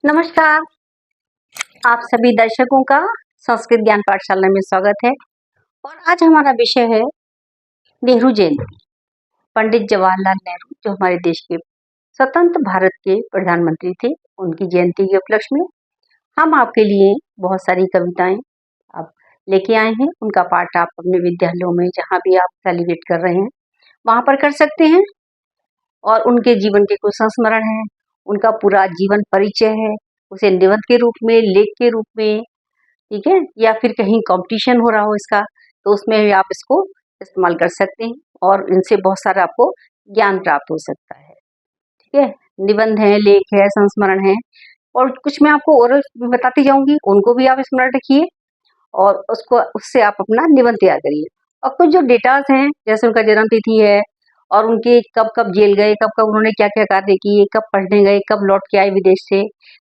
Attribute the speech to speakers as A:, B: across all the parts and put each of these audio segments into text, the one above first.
A: नमस्कार, आप सभी दर्शकों का संस्कृत ज्ञान पाठशाला में स्वागत है। और आज हमारा विषय है नेहरू जयंती। पंडित जवाहरलाल नेहरू जो हमारे देश के स्वतंत्र भारत के प्रधानमंत्री थे, उनकी जयंती के उपलक्ष्य में हम आपके लिए बहुत सारी कविताएं आप लेके आए हैं। उनका पाठ आप अपने विद्यालयों में जहाँ भी आप सेलिब्रेट कर रहे हैं वहाँ पर कर सकते हैं। और उनके जीवन के कुछ संस्मरण हैं, उनका पूरा जीवन परिचय है, उसे निबंध के रूप में, लेख के रूप में, ठीक है, या फिर कहीं कंपटीशन हो रहा हो इसका, तो उसमें भी आप इसको इस्तेमाल कर सकते हैं और इनसे बहुत सारा आपको ज्ञान प्राप्त हो सकता है। ठीक है, निबंध है, लेख है, संस्मरण है, और कुछ मैं आपको और भी बताती जाऊंगी, उनको भी आप स्मरण रखिए और उसको उससे आप अपना निबंध तैयार करिए। और कुछ जो डेटास हैं, जैसे उनका जन्म तिथि है और उनके कब कब जेल गए, कब कब उन्होंने क्या क्या कार्य किए, कब पढ़ने गए, कब लौट के आए विदेश से,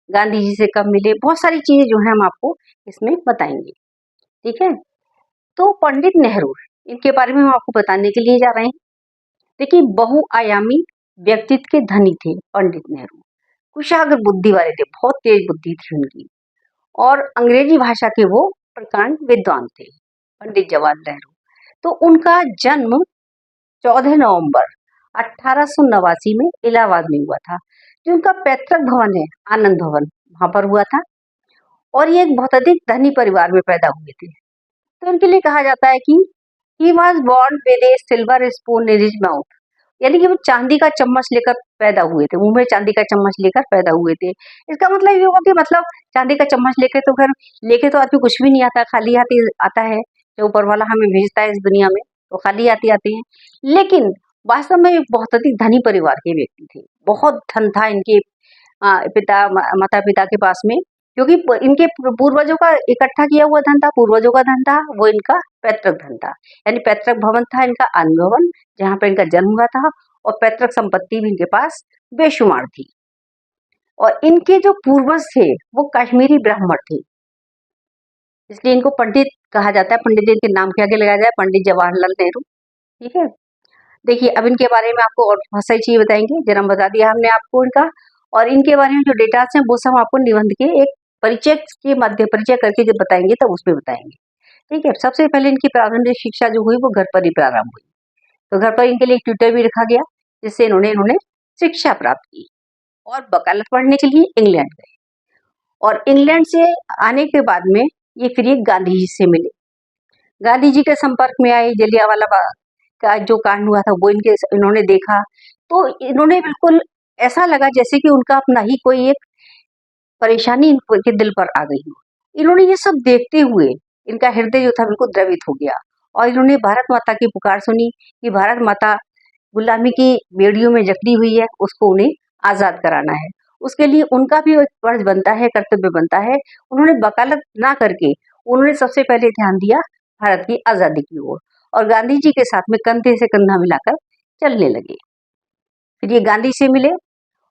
A: गांधी जी से कब मिले, बहुत सारी चीजें जो है हम आपको इसमें बताएंगे। ठीक है, तो पंडित नेहरू, इनके बारे में हम आपको बताने के लिए जा रहे हैं। देखिए, बहुआयामी व्यक्तित्व के धनी थे पंडित नेहरू। कुशाग्र बुद्धि वाले थे, बहुत तेज बुद्धि थी उनकी, और अंग्रेजी भाषा के वो प्रकांड विद्वान थे पंडित जवाहरलाल नेहरू। तो उनका जन्म 14 नवंबर 1889 में इलाहाबाद में हुआ था। जो उनका पैतृक भवन है आनंद भवन, वहां पर हुआ था। और ये एक बहुत अधिक धनी परिवार में पैदा हुए थे। तो उनके लिए कहा जाता है कि he was born with A silver spoon in his mouth, यानी कि वो चांदी का चम्मच लेकर पैदा हुए थे, मुंह में चांदी का चम्मच लेकर पैदा हुए थे। इसका मतलब ये हुआ कि मतलब चांदी का चम्मच लेके तो घर लेके तो आदमी कुछ भी नहीं आता, खाली हाथी आता है। जो ऊपर वाला हमें भेजता है इस दुनिया में, तो खाली हाथी आते हैं। लेकिन वास्तव में एक बहुत अधिक धनी परिवार के व्यक्ति थे, बहुत धन था इनके पिता माता पिता के पास में, क्योंकि इनके पूर्वजों का इकट्ठा किया हुआ धन था, पूर्वजों का धन था, वो इनका पैतृक धन था। यानी पैतृक भवन था इनका आनंद भवन, जहाँ पे इनका जन्म हुआ था, और पैतृक संपत्ति भी इनके पास बेशुमार थी। और इनके जो पूर्वज थे वो कश्मीरी ब्राह्मण थे, इसलिए इनको पंडित कहा जाता है। पंडित जी के नाम के आगे लगाया जाए पंडित जवाहरलाल नेहरू। ठीक है, देखिए अब इनके बारे में आपको और बहुत सारी चीजें बताएंगे। जन्म बता दिया हमने आपको इनका, और इनके बारे में जो डेटास हैं वो सब आपको निबंध के एक परिचय के मध्य परिचय करके जब बताएंगे तब उसमें बताएंगे। ठीक है, सबसे पहले इनकी प्रारंभिक शिक्षा जो हुई वो घर पर ही प्रारंभ हुई। तो घर पर इनके लिए एक ट्यूटर भी रखा गया, जिससे इन्होंने शिक्षा प्राप्त की, और वकालत पढ़ने के लिए इंग्लैंड गए। और इंग्लैंड से आने के बाद में ये फिर एक गांधी जी से मिले, गांधी जी के संपर्क में आए। जलियांवाला बाग का जो कांड हुआ था वो इन्होंने देखा, तो इन्होंने बिल्कुल ऐसा लगा जैसे कि उनका अपना ही कोई एक परेशानी इनके दिल पर आ गई हो। इन्होंने ये सब देखते हुए इनका हृदय जो था बिल्कुल द्रवित हो गया, और इन्होंने भारत माता की पुकार सुनी कि भारत माता गुलामी की बेड़ियों में जकड़ी हुई है, उसको उन्हें आजाद कराना है। उसके लिए उनका भी एक फर्ज बनता है, कर्तव्य बनता है। उन्होंने वकालत ना करके उन्होंने सबसे पहले ध्यान दिया भारत की आजादी की ओर, और गांधी जी के साथ में कंधे से कंधा मिलाकर चलने लगे। फिर ये गांधी से मिले,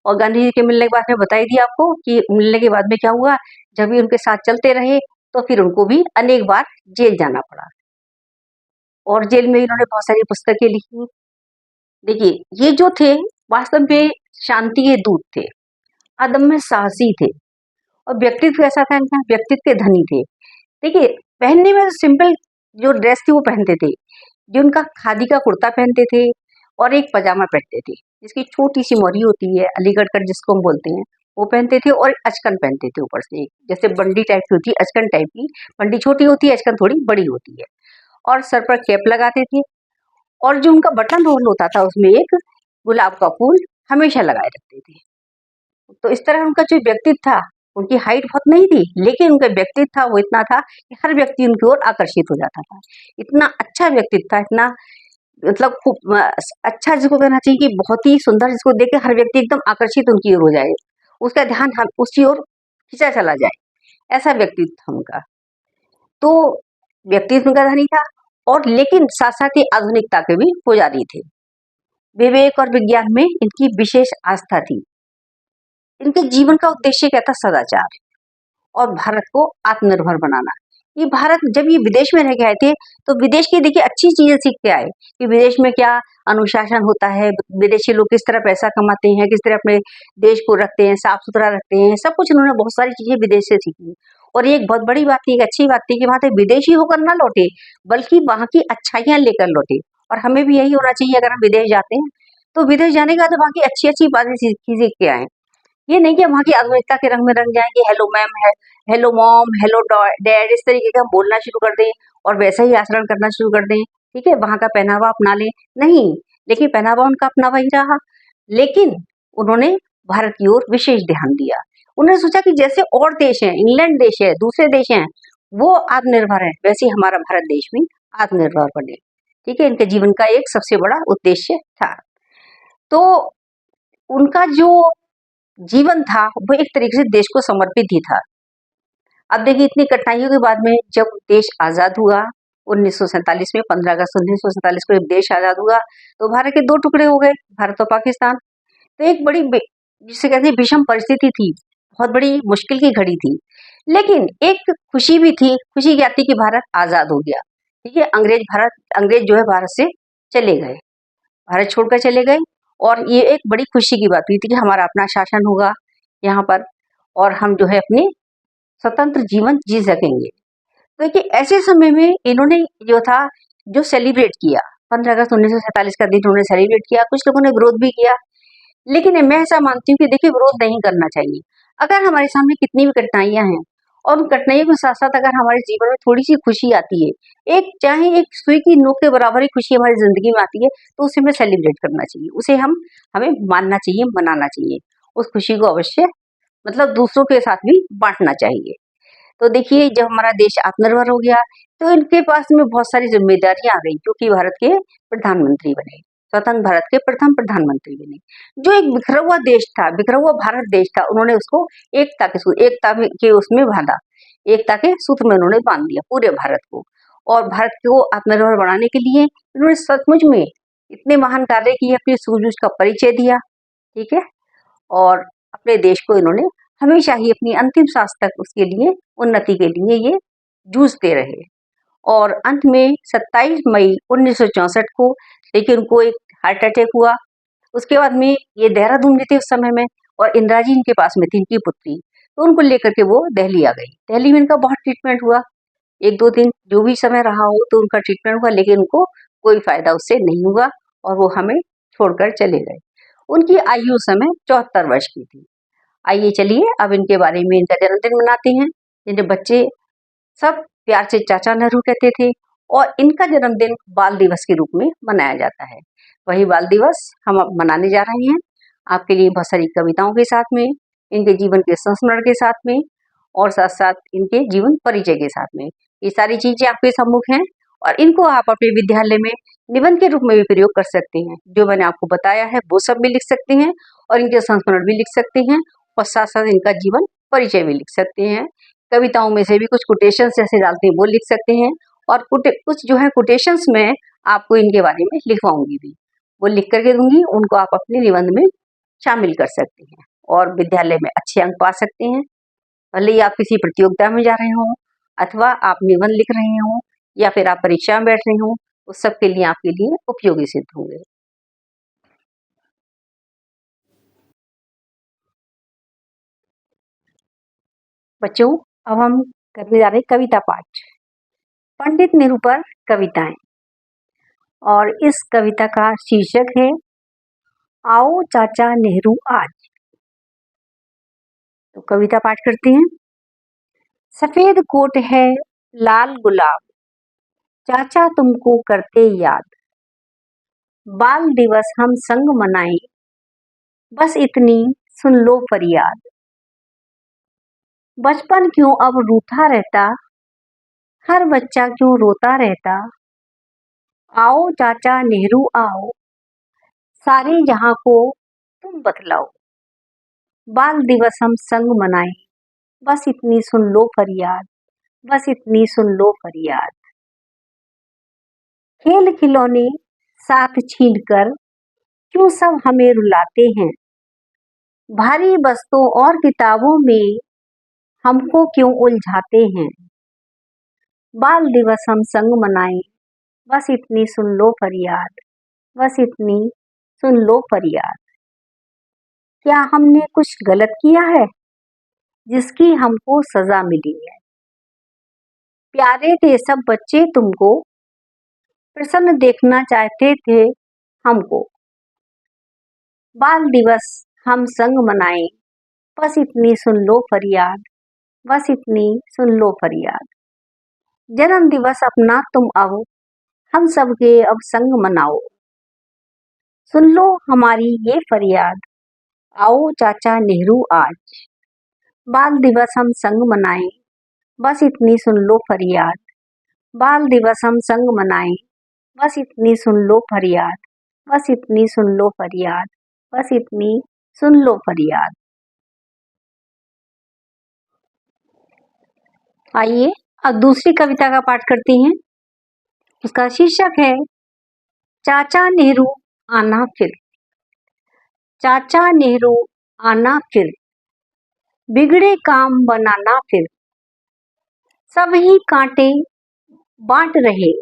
A: और गांधी जी के मिलने के बाद में बता ही दिया आपको कि मिलने के बाद में क्या हुआ। जब ये उनके साथ चलते रहे तो फिर उनको भी अनेक बार जेल जाना पड़ा, और जेल में इन्होंने बहुत सारी पुस्तकें लिखी। देखिए, ये जो थे वास्तव में शांति के दूत थे, अदम्य साहसी थे, और व्यक्तित्व कैसा था इनका, व्यक्तित्व के धनी थे। देखिए, पहनने में सिंपल जो ड्रेस थी वो पहनते थे, जो उनका खादी का कुर्ता पहनते थे और एक पजामा पहनते थे, जिसकी छोटी सी मोरी होती है, अलीगढ़ कट जिसको हम बोलते हैं, वो पहनते थे, और अचकन पहनते थे ऊपर से, जैसे बंडी टाइप की होती है, अचकन टाइप की। बंडी छोटी होती है, अचकन थोड़ी बड़ी होती है। और सर पर कैप लगाते थे, और जो उनका बटन रोल होता था उसमें एक गुलाब का फूल हमेशा लगाए रखते थे। तो इस तरह उनका जो व्यक्तित्व था, उनकी हाइट बहुत नहीं थी, लेकिन उनका व्यक्तित्व था वो इतना था कि हर व्यक्ति उनकी ओर आकर्षित हो जाता था। इतना अच्छा व्यक्तित्व था, इतना मतलब खूब अच्छा जिसको कहना चाहिए कि बहुत ही सुंदर, जिसको देख के हर व्यक्ति एकदम आकर्षित उनकी ओर हो जाए, उसका ध्यान हम उसी ओर खींचा चला जाए, ऐसा व्यक्तित्व था उनका। तो व्यक्तित्व उनका धनी था, और लेकिन साथ साथ ही आधुनिकता के भी पुजारी थे। विवेक और विज्ञान में इनकी विशेष आस्था थी। इनके जीवन का उद्देश्य क्या था, सदाचार और भारत को आत्मनिर्भर बनाना। ये भारत जब ये विदेश में रह के आए थे, तो विदेश की देखिए अच्छी चीजें सीख के आए कि विदेश में क्या अनुशासन होता है, विदेशी लोग किस तरह पैसा कमाते हैं, किस तरह अपने देश को रखते हैं, साफ सुथरा रखते हैं, सब कुछ उन्होंने बहुत सारी चीजें विदेश से सीखी। और ये एक बहुत बड़ी बात थी, एक अच्छी बात थी कि वहां से विदेशी होकर ना लौटे, बल्कि वहां की अच्छाइयां लेकर लौटे। और हमें भी यही होना चाहिए, अगर हम विदेश जाते हैं तो विदेश जाने के बाद वहां की अच्छी अच्छी बातें सीख के आए। ये नहीं कि हम वहाँ की आधुनिकता के रंग में रंग जाएँ कि हेलो मैम है, हेलो मॉम, हेलो डैड, इस तरीके का हम बोलना शुरू कर दें और वैसा ही आचरण करना शुरू कर दें, ठीक है? वहाँ का पहनावा अपना लें, नहीं, देखिए पहनावा उनका अपना वही रहा, लेकिन उन्होंने भारत की ओर विशेष ध्यान दिया। उन्होंने सोचा कि जैसे और देश हैं, इंग्लैंड देश है, दूसरे देश हैं, वो आत्मनिर्भर हैं, वैसे ही हमारा भारत देश भी आत्मनिर्भर बने, ठीक है? इनके जीवन का एक सबसे बड़ा उद्देश्य था। तो उनका जो जीवन था वो एक तरीके से देश को समर्पित ही था। अब देखिए इतनी कठिनाइयों के बाद में जब देश आजाद हुआ 1947 में, 15 अगस्त 1947 को जब देश आजाद हुआ तो भारत के दो टुकड़े हो गए, भारत और पाकिस्तान। तो एक बड़ी जिसे कहते हैं विषम परिस्थिति थी, बहुत बड़ी मुश्किल की घड़ी थी। लेकिन एक खुशी भी थी, खुशी क्या थी कि भारत आजाद हो गया, ठीक है? अंग्रेज जो है भारत से चले गए, भारत छोड़कर चले गए। और ये एक बड़ी खुशी की बात हुई थी कि हमारा अपना शासन होगा यहाँ पर और हम जो है अपनी स्वतंत्र जीवन जी सकेंगे। तो देखिए ऐसे समय में इन्होंने जो था जो सेलिब्रेट किया 15 अगस्त 1947 का दिन उन्होंने सेलिब्रेट किया, कुछ लोगों ने विरोध भी किया, लेकिन मैं ऐसा मानती हूँ कि देखिए विरोध नहीं करना चाहिए। अगर हमारे सामने कितनी भी कठिनाइयां हैं और उन कठिनाइयों के साथ साथ अगर हमारे जीवन में थोड़ी सी खुशी आती है, एक चाहे एक सुई की नोक के बराबर ही खुशी हमारी जिंदगी में आती है, तो उसे हमें सेलिब्रेट करना चाहिए, उसे हमें मानना चाहिए, मनाना चाहिए। उस खुशी को अवश्य मतलब दूसरों के साथ भी बांटना चाहिए। तो देखिए जब हमारा देश आत्मनिर्भर हो गया तो इनके पास में बहुत सारी जिम्मेदारियां आ गई, क्योंकि भारत के प्रधानमंत्री बने, स्वतंत्र भारत के प्रथम प्रधानमंत्री बने। जो एक बिखरा हुआ देश था, बिखरा हुआ भारत देश था, उन्होंने उसको एकता के उसमें बांधा, एकता के सूत्र में उन्होंने बांध दिया पूरे भारत को। और भारत को आत्मनिर्भर बनाने के लिए उन्होंने सचमुच में इतने महान कार्य किए, अपनी सूझबूझ का परिचय दिया, ठीक है? और अपने देश को इन्होंने हमेशा ही अपनी अंतिम सांस तक उसके लिए उन्नति के लिए ये जूझते रहे। और अंत में 27 मई 1964 को देखिए उनको एक हार्ट अटैक हुआ। उसके बाद में ये देहरादून में थे उस समय में और इंदिरा जी इनके पास में थी, इनकी पुत्री, तो उनको लेकर के वो दिल्ली आ गई। दिल्ली में इनका बहुत ट्रीटमेंट हुआ, एक दो दिन जो भी समय रहा हो तो उनका ट्रीटमेंट हुआ, लेकिन उनको कोई फायदा उससे नहीं हुआ और वो हमें छोड़कर चले गए। उनकी आयु उस समय 74 वर्ष की थी। आइए चलिए अब इनके बारे में, इनका जन्मदिन मनाते हैं। इनके बच्चे सब प्यार से चाचा नेहरू कहते थे और इनका जन्मदिन बाल दिवस के रूप में मनाया जाता है। वही बाल दिवस हम अब मनाने जा रहे हैं आपके लिए, बहुत सारी कविताओं के साथ में, इनके जीवन के संस्मरण के साथ में और साथ साथ इनके जीवन परिचय के साथ में। ये सारी चीजें आपके सम्मुख हैं और इनको आप अपने विद्यालय में निबंध के रूप में भी प्रयोग कर सकते हैं। जो मैंने आपको बताया है वो सब भी लिख सकते हैं और इनके संस्मरण भी लिख सकते हैं और साथ साथ इनका जीवन परिचय भी लिख सकते हैं। कविताओं में से भी कुछ कोटेशंस जैसे डालते हैं वो लिख सकते हैं और कुछ जो है कोटेशंस में आपको इनके बारे में लिखवाऊंगी भी, वो लिख करके दूंगी, उनको आप अपने निबंध में शामिल कर सकते हैं और विद्यालय में अच्छे अंक पा सकते हैं। भले ही आप किसी प्रतियोगिता में जा रहे हों अथवा आप निबंध लिख रहे हों या फिर आप परीक्षा में बैठ रहे हों, उस सब के लिए आपके लिए उपयोगी सिद्ध होंगे। बच्चों अब हम करने जा रहे हैं कविता पाठ, पंडित नेहरू पर कविताएं। और इस कविता का शीर्षक है आओ चाचा नेहरू आज। तो कविता पाठ करते हैं। सफेद कोट है लाल गुलाब, चाचा तुमको करते याद, बाल दिवस हम संग मनाएं, बस इतनी सुन लो फरियाद। बचपन क्यों अब रूठा रहता, हर बच्चा क्यों रोता रहता, आओ चाचा नेहरू आओ, सारे जहां को तुम बतलाओ, बाल दिवस हम संग मनाएं, बस इतनी सुन लो फरियाद, बस इतनी सुन लो फरियाद। खेल खिलौने साथ छीन कर क्यों सब हमें रुलाते हैं, भारी बस्तों और किताबों में हमको क्यों उलझाते हैं, बाल दिवस हम संग मनाएं, बस इतनी सुन लो फरियाद, बस इतनी सुन लो फरियाद। क्या हमने कुछ गलत किया है जिसकी हमको सजा मिली है? प्यारे थे सब बच्चे तुमको, प्रसन्न देखना चाहते थे हमको। बाल दिवस हम संग मनाएं, बस इतनी सुन लो फरियाद, बस इतनी सुन लो फरियाद। जन्म दिवस अपना तुम आओ, हम सबके अब संग मनाओ। सुन लो हमारी ये फरियाद, आओ चाचा नेहरू आज। बाल दिवस हम संग मनाएं, बस इतनी सुन लो फरियाद। बाल दिवस हम संग मनाएं, बस इतनी सुन लो फरियाद, बस इतनी सुन लो फरियाद, बस इतनी सुन लो फरियाद। आइए अब दूसरी कविता का पाठ करती हैं। उसका शीर्षक है चाचा नेहरू आना फिर। चाचा नेहरू आना फिर, बिगड़े काम बनाना फिर। सब ही कांटे बांट रहे,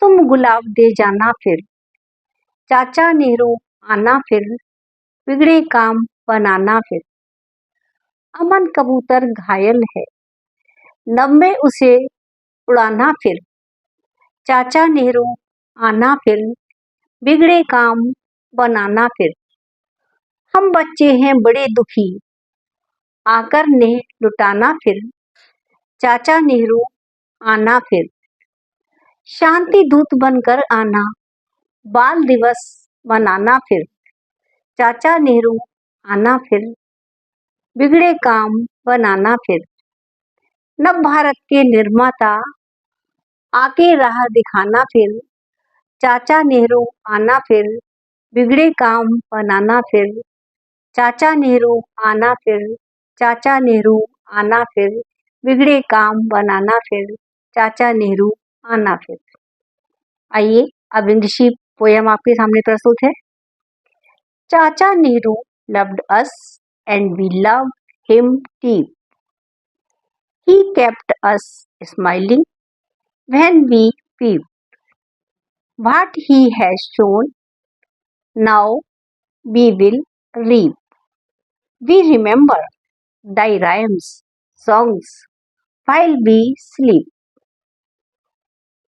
A: तुम गुलाब दे जाना फिर। चाचा नेहरू आना फिर, बिगड़े काम बनाना फिर। अमन कबूतर घायल है, नभ में उसे उड़ाना फिर। चाचा नेहरू आना फिर, बिगड़े काम बनाना फिर। हम बच्चे हैं बड़े दुखी, आकर ने लुटाना फिर। चाचा नेहरू आना फिर, शांति दूत बनकर आना, बाल दिवस मनाना फिर। चाचा नेहरू आना फिर, बिगड़े काम बनाना फिर। नव भारत के निर्माता आके राह दिखाना फिर। चाचा नेहरू आना फिर, बिगड़े काम बनाना फिर। चाचा नेहरू आना फिर, चाचा नेहरू आना फिर, बिगड़े काम बनाना फिर। चाचा नेहरू आना फिर। आइए अब इंग्लिशी पोयम आपके सामने प्रस्तुत है। चाचा Nehru loved us and we loved him deep. He kept us smiling when we wept. What he has shown, now we will reap. We remember thy rhymes, songs, while we sleep.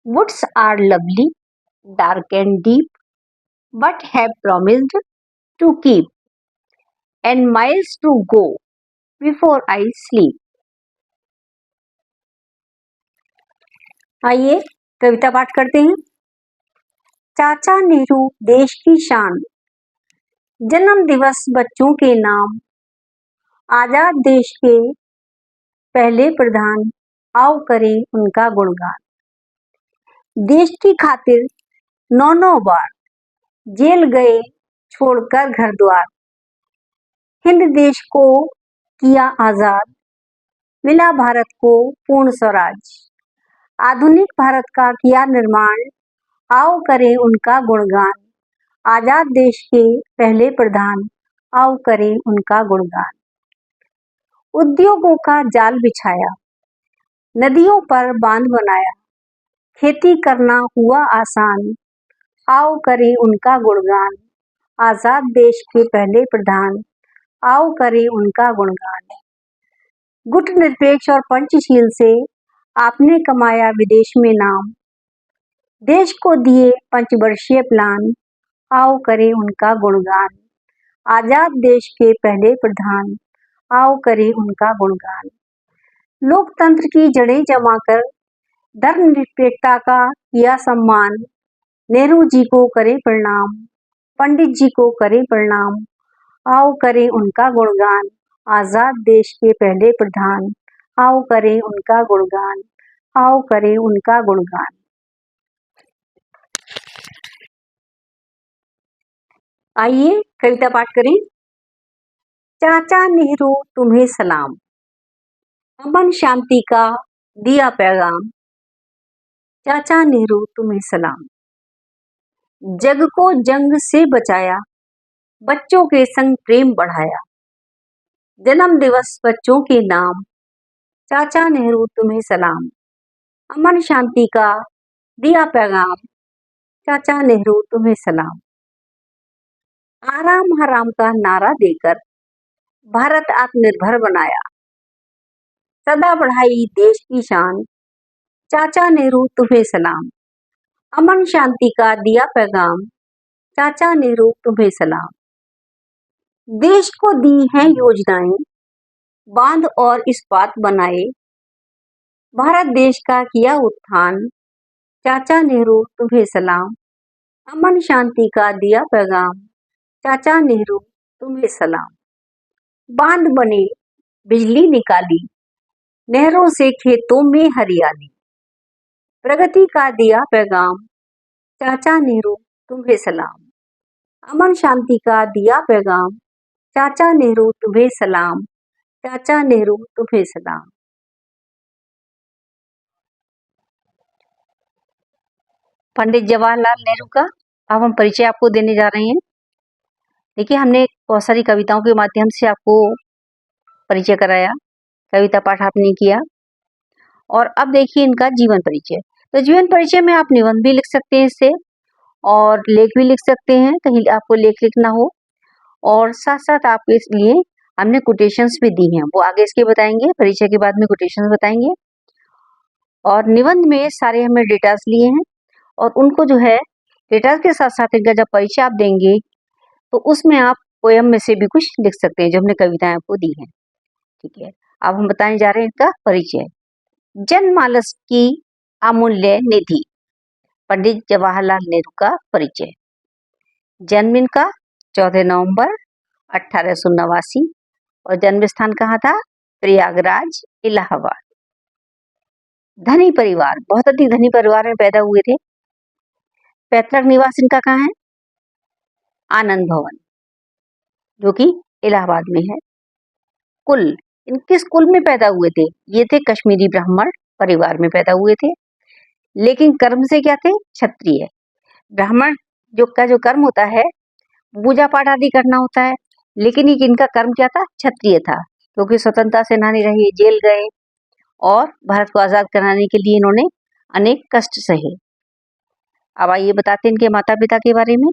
A: Woods are lovely, dark and deep, but have promised to keep, and miles to go before I sleep. आइए कविता पाठ करते हैं। चाचा नेहरू देश की शान, जन्म दिवस बच्चों के नाम। आजाद देश के पहले प्रधान, आओ करें उनका गुणगान। देश की खातिर 9 बार जेल गए छोड़कर घर द्वार। हिंद देश को किया आजाद, मिला भारत को पूर्ण स्वराज। आधुनिक भारत का किया निर्माण, आओ करें उनका गुणगान। आजाद देश के पहले प्रधान, आओ करें उनका गुणगान। उद्योगों का जाल बिछाया, नदियों पर बांध बनाया। खेती करना हुआ आसान, आओ करें उनका गुणगान। आजाद देश के पहले प्रधान, आओ करें उनका गुणगान। गुट निरपेक्ष और पंचशील से आपने कमाया विदेश में नाम। देश को दिए पंचवर्षीय प्लान, आओ करें उनका गुणगान। आजाद देश के पहले प्रधान, आओ करें उनका गुणगान। लोकतंत्र की जड़ें जमाकर धर्मनिरपेक्षता का किया सम्मान। नेहरू जी को करें प्रणाम, पंडित जी को करें प्रणाम, आओ करें उनका गुणगान। आजाद देश के पहले प्रधान, आओ करें उनका गुणगान, आओ करें उनका गुणगान। आइए कविता पाठ करें। चाचा नेहरू तुम्हें सलाम, अमन शांति का दिया पैगाम। चाचा नेहरू तुम्हें सलाम। जग को जंग से बचाया, बच्चों के संग प्रेम बढ़ाया। जन्म दिवस बच्चों के नाम, चाचा नेहरू तुम्हें सलाम। अमन शांति का दिया पैगाम, चाचा नेहरू तुम्हें सलाम। आराम हराम का नारा देकर भारत आत्मनिर्भर बनाया, सदा बढ़ाई देश की शान, चाचा नेहरू तुम्हें सलाम। अमन शांति का दिया पैगाम, चाचा नेहरू तुम्हें सलाम। देश को दी हैं योजनाएं, बांध और इस्पात बनाए, भारत देश का किया उत्थान, चाचा नेहरू तुम्हें सलाम। अमन शांति का दिया पैगाम, चाचा नेहरू तुम्हें सलाम। बांध बने, बिजली निकाली, नहरों से खेतों में हरियाली, प्रगति का दिया पैगाम, चाचा नेहरू तुम्हें सलाम। अमन शांति का दिया पैगाम, चाचा नेहरू तुम्हें सलाम, चाचा नेहरू तुम्हें सलाम। पंडित जवाहरलाल नेहरू का अब हम परिचय आपको देने जा रहे हैं। देखिए, हमने बहुत सारी कविताओं के माध्यम से आपको परिचय कराया, कविता पाठ आपने किया, और अब देखिए इनका जीवन परिचय। तो जीवन परिचय में आप निबंध भी लिख सकते हैं इससे, और लेख भी लिख सकते हैं, कहीं आपको लेख लिखना हो, और साथ साथ आप इसलिए हमने कोटेशंस भी दी हैं, वो आगे इसके बताएंगे, परिचय के बाद में कोटेशंस बताएंगे। और निबंध में सारे हमने डेटास लिए हैं, और उनको जो है डेटास के साथ साथ इनका जब परिचय आप देंगे तो उसमें आप पोयम में से भी कुछ लिख सकते हैं जो हमने कविताएं आपको दी हैं। ठीक है, अब हम बताने जा रहे हैं इनका परिचय। जनमानस की अमूल्य निधि, पंडित जवाहरलाल नेहरू का परिचय। जन्म इनका 14 नवंबर 1889, और जन्म स्थान कहाँ था? प्रयागराज, इलाहाबाद। धनी परिवार, बहुत अधिक धनी परिवार में पैदा हुए थे। पैतृक निवास इनका कहाँ है? आनंद भवन, जो कि इलाहाबाद में है। कुल, इन किस कुल में पैदा हुए थे? ये थे कश्मीरी ब्राह्मण परिवार में पैदा हुए थे, लेकिन कर्म से क्या थे? क्षत्रिय। ब्राह्मण जो कर्म होता है पूजा पाठ आदि करना होता है, लेकिन इनका कर्म क्या था? क्षत्रिय था, क्योंकि स्वतंत्रता सेनानी रहे, जेल गए, और भारत को आजाद कराने के लिए इन्होंने अनेक कष्ट सहे। अब आइए बताते हैं इनके माता पिता के बारे में।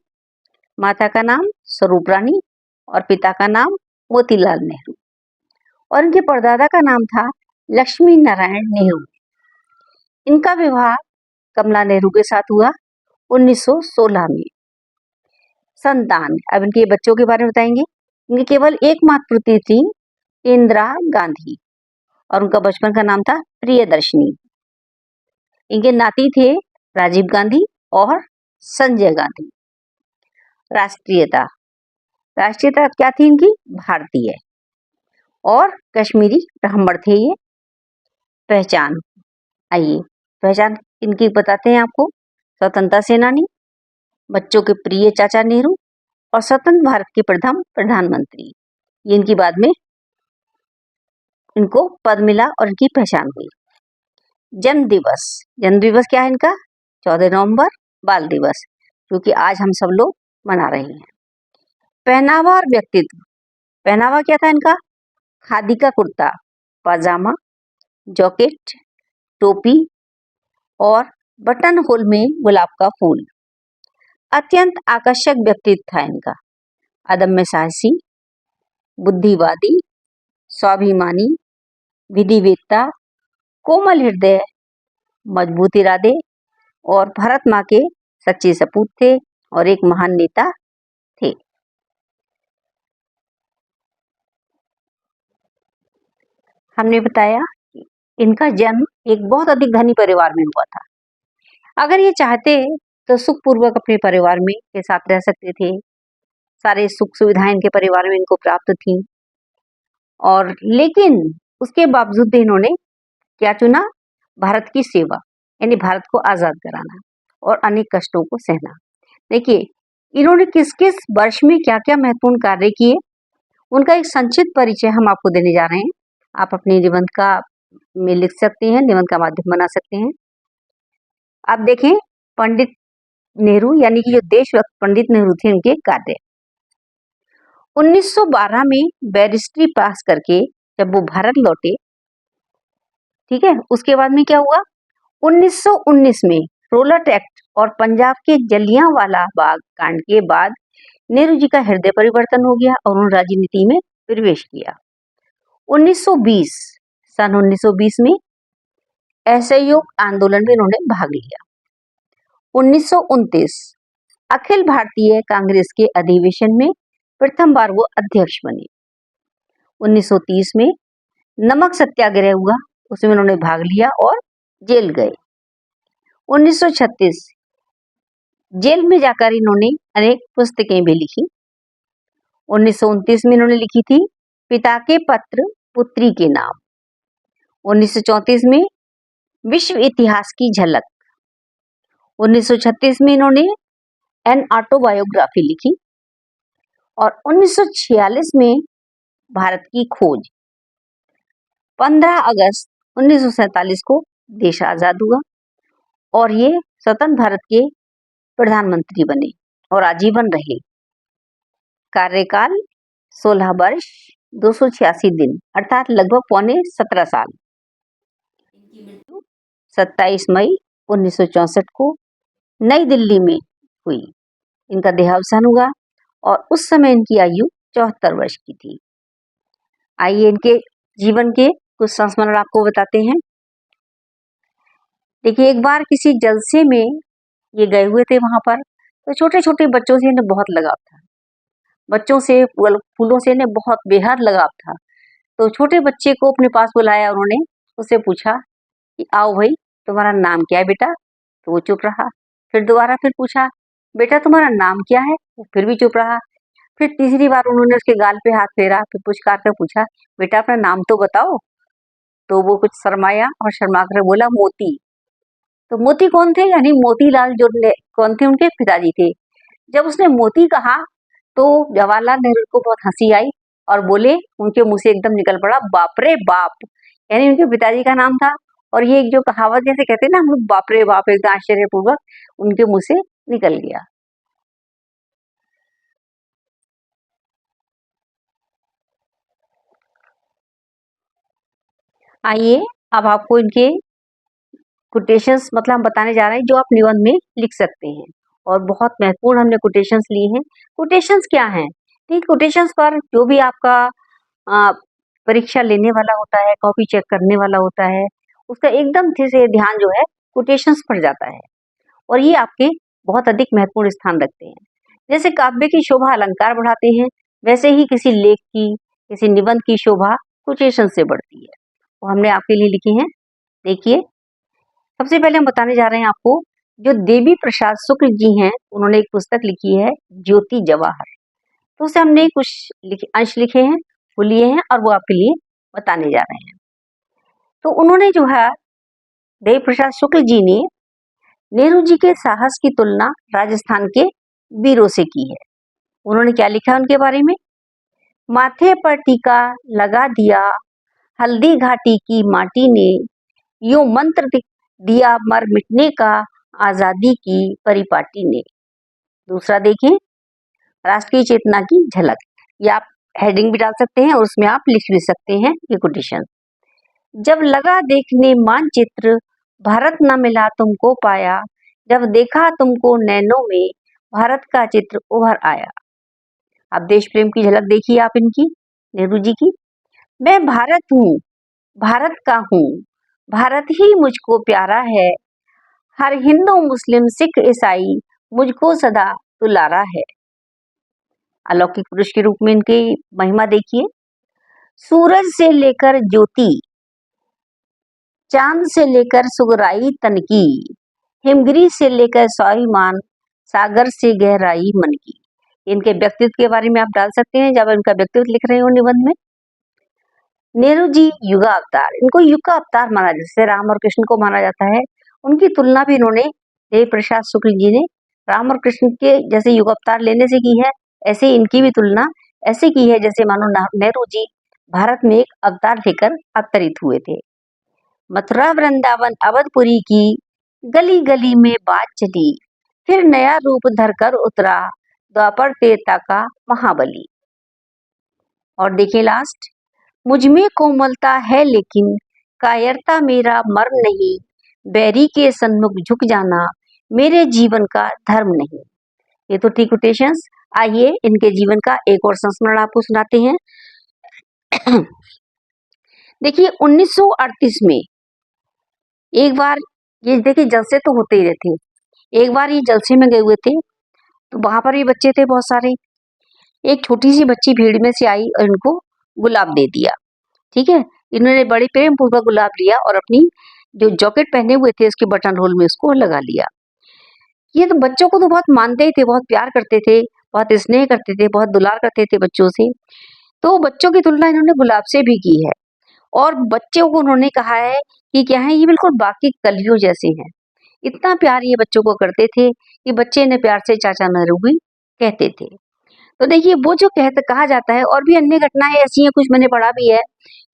A: माता का नाम स्वरूप रानी और पिता का नाम मोतीलाल नेहरू, और इनके परदादा का नाम था लक्ष्मी नारायण नेहरू। इनका विवाह कमला नेहरू के साथ हुआ 1916 में। संतान, अब इनके बच्चों के बारे में बताएंगे। इनकी केवल एकमात्र पुत्री थी, इंदिरा गांधी, और उनका बचपन का नाम था प्रियदर्शनी। इनके नाती थे राजीव गांधी और संजय गांधी। राष्ट्रीयता, राष्ट्रीयता क्या थी इनकी? भारतीय, और कश्मीरी ब्राह्मण थे ये। पहचान, आइए पहचान इनकी बताते हैं आपको। स्वतंत्रता सेनानी, बच्चों के प्रिय चाचा नेहरू, और स्वतंत्र भारत के प्रथम प्रधानमंत्री। ये इनकी बाद में इनको पद मिला और इनकी पहचान हुई। जन्म दिवस, जन्म दिवस क्या है इनका? 14 नवंबर, बाल दिवस, क्योंकि आज हम सब लोग मना रहे हैं। पहनावा और व्यक्तित्व, पहनावा क्या था इनका? खादी का कुर्ता पाजामा, जैकेट, टोपी, और बटन होल में गुलाब का फूल। अत्यंत आकर्षक व्यक्तित्व था इनका, अदम्य साहसी, बुद्धिवादी, स्वाभिमानी, विधिवेत्ता, कोमल हृदय, मजबूत इरादे, और भारत माँ के सच्चे सपूत थे, और एक महान नेता थे। हमने बताया कि इनका जन्म एक बहुत अधिक धनी परिवार में हुआ था। अगर ये चाहते तो सुखपूर्वक अपने परिवार में के साथ रह सकते थे, सारे सुख सुविधाएं इनके परिवार में इनको प्राप्त थी, और लेकिन उसके बावजूद भी इन्होंने क्या चुना? भारत की सेवा, यानी भारत को आजाद कराना और अनेक कष्टों को सहना। देखिए, इन्होंने किस किस वर्ष में क्या क्या महत्वपूर्ण कार्य किए, उनका एक संक्षिप्त परिचय हम आपको देने जा रहे हैं। आप अपने निबंध का में लिख सकते हैं, निबंध का माध्यम बना सकते हैं। आप देखें, पंडित नेहरू यानी कि जो देशभक्त पंडित नेहरू थे, उनके कार्य। 1912 में बैरिस्ट्री पास करके जब वो भारत लौटे, ठीक है, उसके बाद में क्या हुआ? 1919 में रोलट एक्ट और पंजाब के जलियांवाला बाग कांड के बाद नेहरू जी का हृदय परिवर्तन हो गया और उन्होंने राजनीति में प्रवेश किया। 1920 सन 1920 में असहयोग आंदोलन में उन्होंने भाग लिया। 1929 अखिल भारतीय कांग्रेस के अधिवेशन में प्रथम बार वो अध्यक्ष बने। 1930 में नमक सत्याग्रह हुआ, उसमें उन्होंने भाग लिया और जेल गए। 1936 जेल में जाकर इन्होंने अनेक पुस्तकें भी लिखी। 1929 में इन्होंने लिखी थी पिता के पत्र पुत्री के नाम। 1934 में विश्व इतिहास की झलक। 1936 में इन्होंने एन ऑटोबायोग्राफी लिखी और 1946 में भारत की खोज। 15 अगस्त 1947 को देश आजाद हुआ और ये स्वतंत्र भारत के प्रधानमंत्री बने और आजीवन रहे। कार्यकाल 16 वर्ष 286 दिन अर्थात लगभग पौने 17 साल। इनकी मृत्यु 27 मई 1964 को नई दिल्ली में हुई। इनका देहावसान हुआ और उस समय इनकी आयु 74 वर्ष की थी। आइए इनके जीवन के कुछ संस्मरण आपको बताते हैं। देखिए, एक बार किसी जलसे में ये गए हुए थे वहां पर, तो छोटे छोटे बच्चों से इन्हें बहुत लगाव था। बच्चों से फूलों से इन्हें बहुत बेहद लगाव था। तो छोटे बच्चे को अपने पास बुलाया, उन्होंने उससे पूछा कि आओ भाई, तुम्हारा नाम क्या है बेटा? तो वो चुप रहा। फिर दोबारा फिर पूछा, बेटा तुम्हारा नाम क्या है? वो फिर भी चुप रहा। फिर तीसरी बार उन्होंने उसके गाल पे हाथ फेरा, फिर पुचकार कर पूछा, बेटा अपना नाम तो बताओ। तो वो कुछ शर्माया और शर्मा कर बोला, मोती। तो मोती कौन थे? यानी मोतीलाल जो कौन थे? उनके पिताजी थे। जब उसने मोती कहा तो जवाहरलाल नेहरू को बहुत हंसी आई और बोले, उनके मुंह से एकदम निकल पड़ा, बाप रे बाप। यानी उनके पिताजी का नाम था और ये एक जो कहावत जैसे कहते हैं ना हम लोग, बाप रे बाप, एकदम आश्चर्यपूर्वक उनके मुंह से निकल गया। आइए अब आपको इनके कोटेशंस मतलब हम बताने जा रहे हैं जो आप निबंध में लिख सकते हैं और बहुत महत्वपूर्ण हमने कोटेशंस लिए हैं। कोटेशंस क्या हैं? ठीक, कोटेशंस पर जो भी आपका अ, परीक्षा लेने वाला होता है, कॉपी चेक करने वाला होता है, उसका एकदम से ध्यान जो है कोटेशंस पर जाता है और ये आपके बहुत अधिक महत्वपूर्ण स्थान रखते हैं। जैसे काव्य की शोभा अलंकार बढ़ाते हैं, वैसे ही किसी लेख की, किसी निबंध की शोभा कोटेशन से बढ़ती है। वो हमने आपके लिए लिखे हैं, देखिए। सबसे पहले हम बताने जा रहे हैं आपको, जो देवी प्रसाद शुक्ल जी हैं, उन्होंने एक पुस्तक लिखी है ज्योति जवाहर। तो उसे हमने कुछ अंश लिखे हैं, वो लिए हैं और वो आपके लिए बताने जा रहे हैं। तो उन्होंने जो है, देवी प्रसाद शुक्ल जी ने नेहरू जी के साहस की तुलना राजस्थान के वीरों से की है। उन्होंने क्या लिखा है उनके बारे में? माथे पर टीका लगा दिया हल्दी घाटी की माटी ने, यूं मंत्र दिया मर मिटने का आजादी की परिपाटी ने। दूसरा देखें, राष्ट्रीय चेतना की झलक। ये आप हेडिंग भी डाल सकते हैं और उसमें आप लिख भी सकते हैं ये कोटेशन। जब लगा देखने मानचित्र, भारत न मिला तुमको पाया, जब देखा तुमको नैनों में, भारत का चित्र उभर आया। अब देश प्रेम की झलक देखिए आप इनकी, नेहरू जी की। मैं भारत हूँ, भारत का हूँ, भारत ही मुझको प्यारा है, हर हिंदू मुस्लिम सिख ईसाई मुझको सदा दुलारा है। अलौकिक पुरुष के रूप में इनकी महिमा देखिए। सूरज से लेकर ज्योति, चांद से लेकर सुगराई तन की, हिमगिरी से लेकर स्वाभिमान, सागर से गहराई मन की। इनके व्यक्तित्व के बारे में आप डाल सकते हैं जब इनका व्यक्तित्व लिख रहे हो निबंध में। नेहरू जी युगा अवतार, इनको युग का अवतार माना, जैसे राम और कृष्ण को माना जाता है, उनकी तुलना भी इन्होंने, देवी प्रसाद शुक्ल जी ने राम और कृष्ण के जैसे युग अवतार लेने से की है, ऐसे इनकी भी तुलना ऐसे की है जैसे मानो नेहरू जी भारत में एक अवतार लेकर अवतरित हुए थे। मथुरा वृंदावन अवधपुरी की, गली गली में बात चली, फिर नया रूप धरकर उतरा, द्वापर त्रेता का महाबली। और देखिए लास्ट, मुझ में कोमलता है लेकिन कायरता मेरा मर्म नहीं, बैरी के सन्मुख झुक जाना मेरे जीवन का धर्म नहीं। ये तो थी कोटेशंस। आइए इनके जीवन का एक और संस्मरण आपको सुनाते हैं। देखिए 1938 में एक बार, ये देखिए जलसे तो होते ही रहते, एक बार ये जलसे में गए हुए थे, तो वहां पर भी बच्चे थे बहुत सारे। एक छोटी सी बच्ची भीड़ में से आई और इनको गुलाब दे दिया। ठीक है, इन्होंने बड़े प्रेम पूर्वक गुलाब लिया और अपनी जो जैकेट पहने हुए थे उसके बटन होल में उसको लगा लिया। ये तो बच्चों को तो बहुत मानते ही थे, बहुत प्यार करते थे, बहुत स्नेह करते थे, बहुत दुलार करते थे बच्चों से। तो बच्चों की तुलना इन्होंने गुलाब से भी की है और बच्चों को उन्होंने कहा है कि क्या है, ये बिल्कुल बाकी कलियों जैसे हैं। इतना प्यार ये बच्चों को करते थे कि बच्चे इन्हें प्यार से चाचा नेहरू भी कहते थे। तो देखिए वो जो कहा जाता है, और भी अन्य घटनाएं ऐसी हैं, कुछ मैंने पढ़ा भी है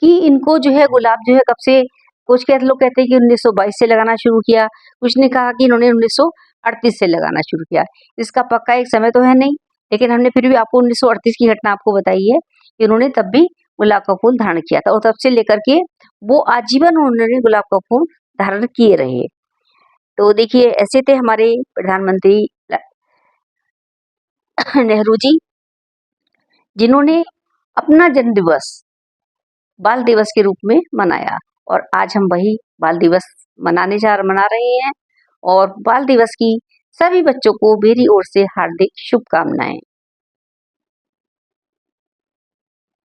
A: कि इनको जो है गुलाब जो है कब से, कुछ लोग कहते हैं कि 1922 से लगाना शुरू किया, कुछ ने कहा कि इन्होंने 1938 से लगाना शुरू किया। इसका पक्का एक समय तो है नहीं, लेकिन हमने फिर भी आपको 1938 की घटना आपको बताई है कि उन्होंने तब भी गुलाब का फूल धारण किया था और तब से लेकर के वो आजीवन उन्होंने गुलाब का फूल धारण किए रहे। तो देखिए ऐसे थे हमारे प्रधानमंत्री नेहरू जी, जिन्होंने अपना जन्म दिवस बाल दिवस के रूप में मनाया और आज हम वही बाल दिवस मना रहे हैं। और बाल दिवस की सभी बच्चों को मेरी ओर से हार्दिक शुभकामनाएं।